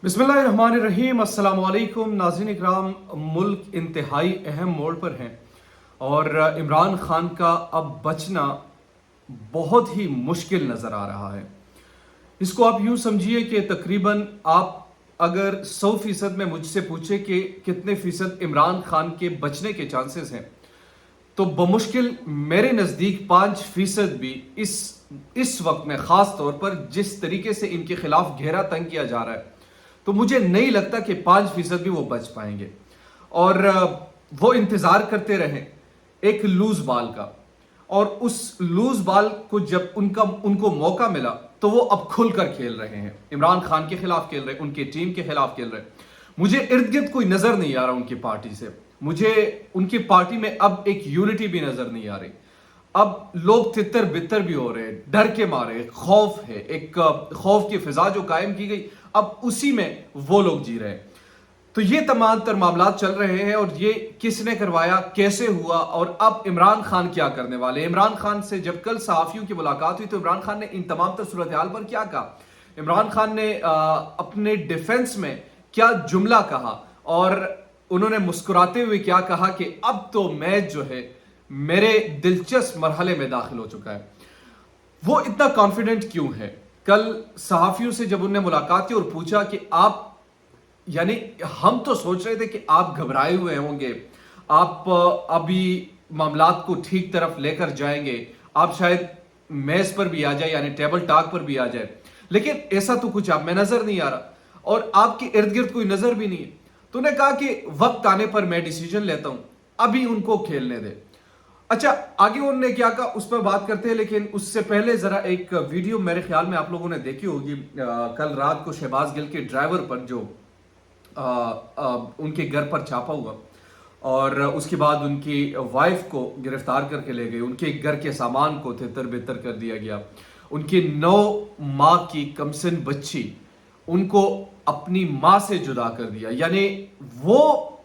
बिस्मिल्लाहिर्रहमानिर्रहीम। अस्सलाम वालेकुम नाज़रीन इकराम। मुल्क इंतहाई अहम मोड़ पर है और इमरान खान का अब बचना बहुत ही मुश्किल नज़र आ रहा है। इसको आप यूँ समझिए कि तकरीबन आप अगर 100% में मुझसे पूछे कि कितने फ़ीसद इमरान खान के बचने के चांसेस हैं, तो बमुश्किल मेरे नज़दीक 5% भी इस वक्त में ख़ास तौर पर जिस तरीके से इनके खिलाफ घेरा तंग किया जा रहा है, तो मुझे नहीं लगता कि 5% भी वो बच पाएंगे। और वो इंतज़ार करते रहें एक लूज बाल का, और उस लूज बाल को जब उनको मौका मिला तो वो अब खुलकर खेल रहे हैं, इमरान खान के खिलाफ खेल रहे हैं, उनकी टीम के खिलाफ खेल रहे हैं। मुझे इर्द गिर्द कोई नजर नहीं आ रहा उनकी पार्टी से, मुझे उनकी पार्टी में अब एक यूनिटी भी नजर नहीं आ रही। अब लोग तितर बितर भी हो रहे हैं, डर के मारे, खौफ है, एक खौफ की फिजा जो कायम की गई, अब उसी में वो लोग जी रहे हैं। तो ये तमाम तर मामला चल रहे हैं, और ये किसने करवाया, कैसे हुआ, और अब इमरान खान क्या करने वाले। इमरान खान से जब कल सहाफियों की मुलाकात हुई तो इमरान खान ने इन तमाम तर सूरत हाल पर क्या कहा, इमरान खान ने अपने डिफेंस में क्या जुमला कहा, और उन्होंने मुस्कुराते हुए क्या कहा कि अब तो मैच जो है मेरे दिलचस्प मरहले में दाखिल हो चुका है। वो इतना कॉन्फिडेंट क्यों है। कल सहाफियों से जब उन्होंने मुलाकात की और पूछा कि आप, यानी हम तो सोच रहे थे कि आप घबराए हुए होंगे, आप अभी मामलात को ठीक तरफ लेकर जाएंगे, आप शायद मेज पर भी आ जाए, यानी टेबल टॉक पर भी आ जाए, लेकिन ऐसा तो कुछ आप में नजर नहीं आ रहा और आपके इर्द गिर्द कोई नजर भी नहीं है। तो उन्होंने कहा कि वक्त आने पर मैं डिसीजन लेता हूं, अभी उनको खेलने दे। अच्छा, आगे उन्होंने क्या कहा उस पर बात करते हैं, लेकिन उससे पहले जरा एक वीडियो मेरे ख्याल में आप लोगों ने देखी होगी। कल रात को शहबाज गिल के ड्राइवर पर जो उनके घर पर छापा हुआ, और उसके बाद उनकी वाइफ को गिरफ्तार करके ले गए, उनके घर के सामान को तितर बितर कर दिया गया, उनकी 9 माह की कमसिन बच्ची उनको अपनी माँ से जुदा कर दिया। यानी वो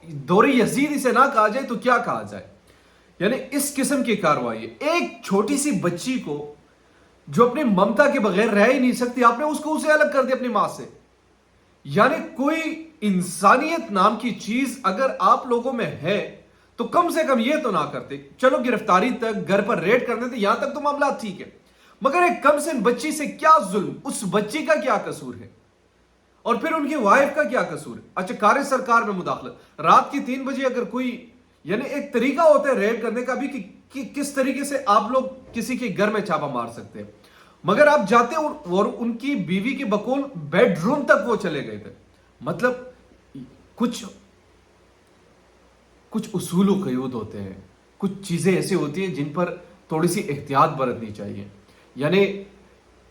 दौरे यजीद इसे ना कहा जाए तो क्या कहा जाए। यानी इस किस्म की कार्रवाई, एक छोटी सी बच्ची को जो अपनी ममता के बगैर रह ही नहीं सकती, आपने उसे अलग कर दिया अपनी मां से। यानी कोई इंसानियत नाम की चीज अगर आप लोगों में है तो कम से कम ये तो ना करते। चलो गिरफ्तारी तक, घर पर रेड कर देते, यहां तक तो मामला ठीक है, मगर एक कम से बच्ची से क्या जुल्म, उस बच्ची का क्या कसूर है, और फिर उनकी वाइफ का क्या कसूर है। अच्छा, कार्य सरकार में मुदाखलत, रात की 3 बजे अगर कोई, यानी एक तरीका होता है रेड करने का भी कि किस तरीके से आप लोग किसी के घर में छापा मार सकते हैं, मगर आप जाते और उनकी बीवी के बकौल बेडरूम तक वो चले गए थे। मतलब कुछ कुछ उसूल व क़यूद होते हैं, कुछ चीजें ऐसी होती हैं जिन पर थोड़ी सी एहतियात बरतनी चाहिए। यानी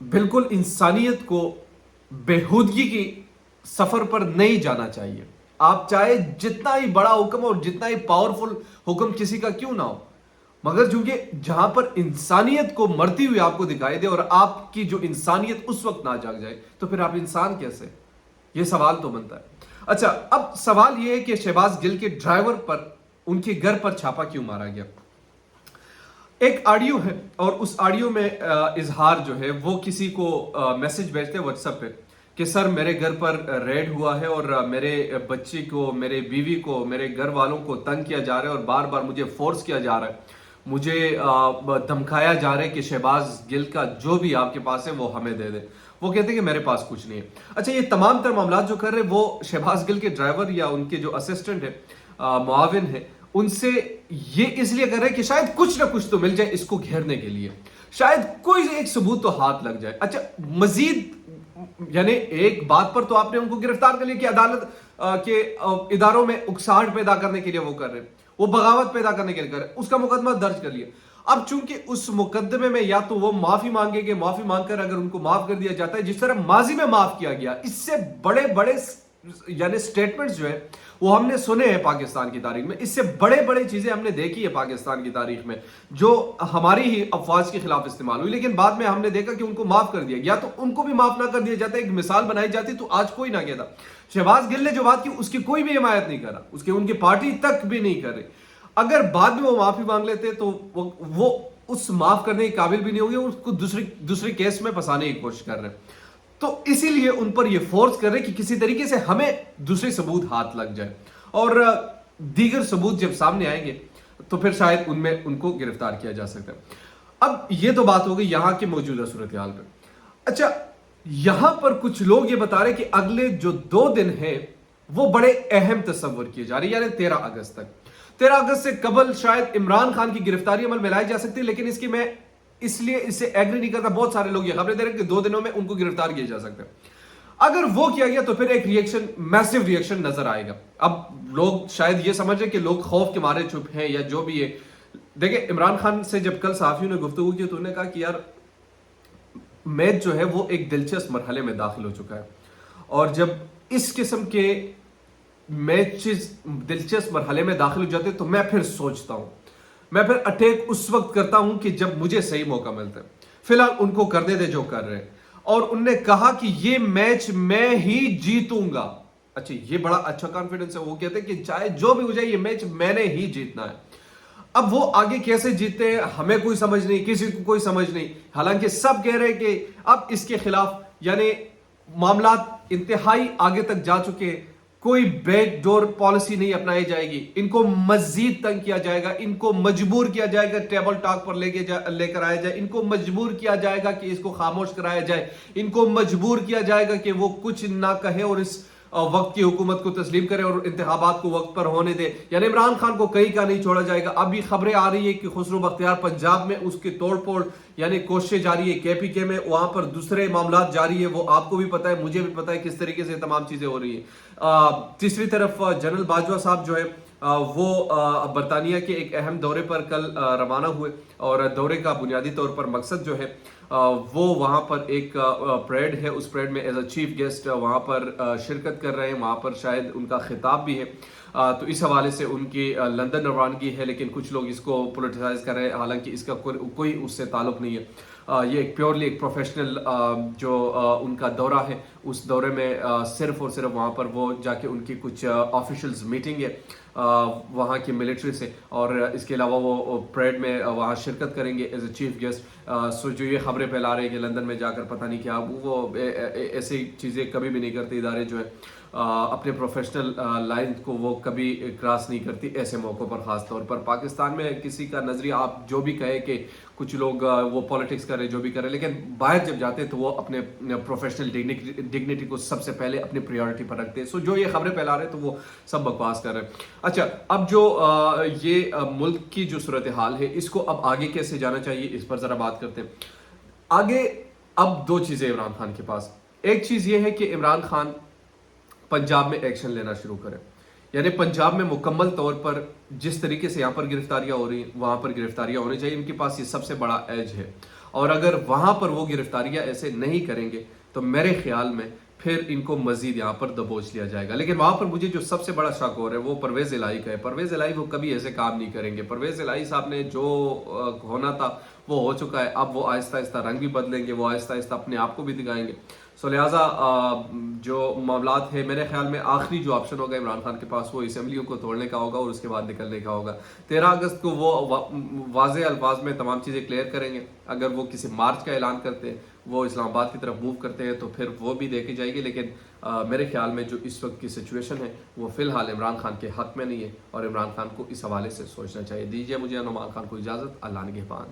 बिल्कुल इंसानियत को बेहूदगी की सफर पर नहीं जाना चाहिए। आप चाहे जितना ही बड़ा हुक्म और जितना ही पावरफुल हुक्म किसी का क्यों ना हो, मगर चूंकि जहां पर इंसानियत को मरती हुई आपको दिखाई दे और आपकी जो इंसानियत उस वक्त ना जाग जाए, तो फिर आप इंसान कैसे, यह सवाल तो बनता है। अच्छा, अब सवाल यह है कि शहबाज गिल के ड्राइवर पर, उनके घर पर छापा क्यों मारा गया। एक ऑडियो है और उस ऑडियो में इजहार जो है वो किसी को मैसेज भेजते हैं व्हाट्सएप पे कि सर मेरे घर पर रेड हुआ है और मेरे बच्ची को, मेरे बीवी को, मेरे घर वालों को तंग किया जा रहा है और बार बार मुझे फोर्स किया जा रहा है, मुझे धमकाया जा रहा है कि शहबाज गिल का जो भी आपके पास है वो हमें दे दे। वो कहते हैं कि मेरे पास कुछ नहीं है। अच्छा, ये तमाम तर मामला जो कर रहे हैं वो शहबाज गिल के ड्राइवर या उनके जो असिस्टेंट है, मुआविन है, उनसे ये इसलिए कर रहे हैं कि शायद कुछ ना कुछ तो मिल जाए इसको घेरने के लिए, शायद कोई एक सबूत तो हाथ लग जाए। अच्छा, मजीद यानी एक बात पर तो आपने उनको गिरफ्तार कर लिया कि अदालत के इदारों में उकसाहट पैदा करने के लिए वो कर रहे हैं, वो बगावत पैदा करने के लिए कर रहे हैं, उसका मुकदमा दर्ज कर लिया। अब चूंकि उस मुकदमे में या तो वो माफी मांगेंगे, माफी मांगकर अगर उनको माफ कर दिया जाता है जिस तरह माजी में माफ किया गया, इससे बड़े बड़े यानी स्टेटमेंट्स जो है वो हमने सुने हैं पाकिस्तान की तारीख में, इससे बड़े बड़े चीजें हमने देखी है पाकिस्तान की तारीख में जो हमारी ही अफवाज के खिलाफ इस्तेमाल हुई, लेकिन बाद में हमने देखा कि उनको माफ कर दिया गया। तो उनको भी माफ ना कर दिया जाता, एक मिसाल बनाई जाती तो आज कोई ना कहता। शहबाज गिल ने जो बात की उसकी कोई भी हिमायत नहीं करा, उसकी उनकी पार्टी तक भी नहीं कर रही। अगर बाद में वो माफी मांग लेते तो वो उस माफ करने के काबिल भी नहीं होंगे, उसको दूसरे केस में फंसाने की कोशिश कर रहे हैं। تو اسی لیے ان پر یہ فورس کر رہے کہ کسی طریقے سے ہمیں دوسرے ثبوت ہاتھ لگ جائے، اور دیگر ثبوت جب سامنے آئیں گے تو پھر شاید ان میں ان کو گرفتار کیا جا سکتا ہے۔ اب یہ تو بات ہو گئی یہاں کی موجودہ صورتحال پہ۔ اچھا، یہاں پر کچھ لوگ یہ بتا رہے کہ اگلے جو 2 دن ہیں وہ بڑے اہم تصور کیے جا رہے ہیں، یعنی 13 اگست تک۔ 13 اگست سے قبل شاید عمران خان کی گرفتاری عمل میں لائی جا سکتی ہے، لیکن اس کی میں اس لیے اس سے ایگری نہیں کرتا۔ بہت سارے لوگ یہ خبریں دے رہے ہیں کہ 2 دنوں میں ان کو گرفتار کیا جا سکتا ہے۔ اگر وہ کیا گیا تو پھر ایک ریئیکشن، میسو ریئیکشن نظر آئے گا۔ اب لوگ شاید یہ سمجھ رہے کہ لوگ خوف کے مارے چپ ہیں یا جو بھی ہے۔ دیکھیں، عمران خان سے جب کل صحافیوں نے گفتگو کی تو انہوں نے کہا کہ یار میچ جو ہے وہ ایک دلچسپ مرحلے میں داخل ہو چکا ہے، اور جب اس قسم کے میچز دلچسپ مرحلے میں داخل ہو جاتے تو میں پھر سوچتا ہوں، میں پھر اٹیک اس وقت کرتا ہوں کہ جب مجھے صحیح موقع ملتا ہے۔ فی الحال ان کو کرنے دے جو کر رہے ہیں، اور ان نے کہا کہ یہ میچ میں ہی جیتوں گا۔ اچھا، یہ بڑا اچھا کانفیڈنس ہے۔ وہ کہتے ہیں کہ چاہے جو بھی ہو جائے یہ میچ میں نے ہی جیتنا ہے۔ اب وہ آگے کیسے جیتے ہیں ہمیں کوئی سمجھ نہیں، کسی کو کوئی سمجھ نہیں، حالانکہ سب کہہ رہے ہیں کہ اب اس کے خلاف یعنی معاملات انتہائی آگے تک جا چکے ہیں، کوئی بیک ڈور پالیسی نہیں اپنائی جائے گی، ان کو مزید تنگ کیا جائے گا، ان کو مجبور کیا جائے گا ٹیبل ٹاک پر لے کر آیا جائے، ان کو مجبور کیا جائے گا کہ اس کو خاموش کرایا جائے، ان کو مجبور کیا جائے گا کہ وہ کچھ نہ کہے اور اس وقت کی حکومت کو تسلیم کرے اور انتخابات کو وقت پر ہونے دے۔ یعنی عمران خان کو کہیں کا نہیں چھوڑا جائے گا۔ ابھی خبریں آ رہی ہے کہ خسرو بختیار پنجاب میں اس کی توڑ پھوڑ یعنی کوششیں جاری ہے، کے پی کے میں وہاں پر دوسرے معاملات جاری ہے، وہ آپ کو بھی پتہ ہے، مجھے بھی پتہ ہے کس طریقے سے تمام چیزیں ہو رہی ہیں۔ تیسری طرف جنرل باجوہ صاحب جو ہے وہ برطانیہ کے ایک اہم دورے پر کل روانہ ہوئے، اور دورے کا بنیادی طور پر مقصد جو ہے وہ وہاں پر ایک پریڈ ہے، اس پریڈ میں ایز اے چیف گیسٹ وہاں پر شرکت کر رہے ہیں، وہاں پر شاید ان کا خطاب بھی ہے، تو اس حوالے سے ان کی لندن روانگی ہے، لیکن کچھ لوگ اس کو پولیٹیسائز کر رہے ہیں، حالانکہ اس کا کوئی اس سے تعلق نہیں ہے۔ یہ ایک پیورلی ایک پروفیشنل جو ان کا دورہ ہے، اس دورے میں صرف اور صرف وہاں پر وہ جا کے ان کی کچھ آفیشلز میٹنگ ہے وہاں کی ملٹری سے، اور اس کے علاوہ وہ پریڈ میں وہاں شرکت کریں گے ایز اے چیف گیسٹ۔ سو جو یہ خبریں پھیلا رہے ہیں کہ لندن میں جا کر پتہ نہیں کیا، وہ ایسی چیزیں کبھی بھی نہیں کرتے ادارے جو ہے، اپنے پروفیشنل لائن کو وہ کبھی کراس نہیں کرتی ایسے موقعوں پر، خاص طور پر پاکستان میں کسی کا نظریہ آپ جو بھی کہے کہ کچھ لوگ وہ پالیٹکس کرے جو بھی کرے، لیکن باہر جب جاتے تو وہ اپنے پروفیشنل ڈگنیٹی کو سب سے پہلے اپنی پریورٹی پر رکھتے ہیں۔ سو جو یہ خبریں پھیلا رہے ہیں تو وہ سب بکواس کر رہے ہیں۔ اچھا، اب جو یہ ملک کی جو صورتحال ہے اس کو اب آگے کیسے جانا چاہیے اس پر ذرا بات کرتے ہیں۔ آگے اب 2 چیزیں عمران خان کے پاس، ایک چیز یہ ہے کہ عمران خان پنجاب میں ایکشن لینا شروع کرے، یعنی پنجاب میں مکمل طور پر جس طریقے سے یہاں پر گرفتاریاں ہو رہی ہیں وہاں پر گرفتاریاں ہونی چاہیے، ان کے پاس یہ سب سے بڑا ایج ہے، اور اگر وہاں پر وہ گرفتاریاں ایسے نہیں کریں گے تو میرے خیال میں پھر ان کو مزید یہاں پر دبوچ لیا جائے گا۔ لیکن وہاں پر مجھے جو سب سے بڑا شک ہو رہا ہے وہ پرویز الہی کا ہے۔ پرویز الہی وہ کبھی ایسے کام نہیں کریں گے۔ پرویز الہی صاحب نے جو ہونا تھا وہ ہو چکا ہے، اب وہ آہستہ آہستہ رنگ بھی بدلیں گے، وہ آہستہ آہستہ اپنے آپ کو بھی دکھائیں گے۔ سو لہٰذا جو معاملات ہیں میرے خیال میں آخری جو آپشن ہوگا عمران خان کے پاس وہ اسمبلیوں کو توڑنے کا ہوگا اور اس کے بعد نکلنے کا ہوگا۔ 13 اگست کو وہ واضح الفاظ میں تمام چیزیں کلیئر کریں گے۔ اگر وہ کسی مارچ کا اعلان کرتے ہیں، وہ اسلام آباد کی طرف موو کرتے ہیں تو پھر وہ بھی دیکھی جائے گی، لیکن میرے خیال میں جو اس وقت کی سچویشن ہے وہ فی الحال عمران خان کے حق میں نہیں ہے، اور عمران خان کو اس حوالے سے سوچنا چاہیے۔ دیجیے مجھے نعمان خان کو اجازت، اللہ نگہبان۔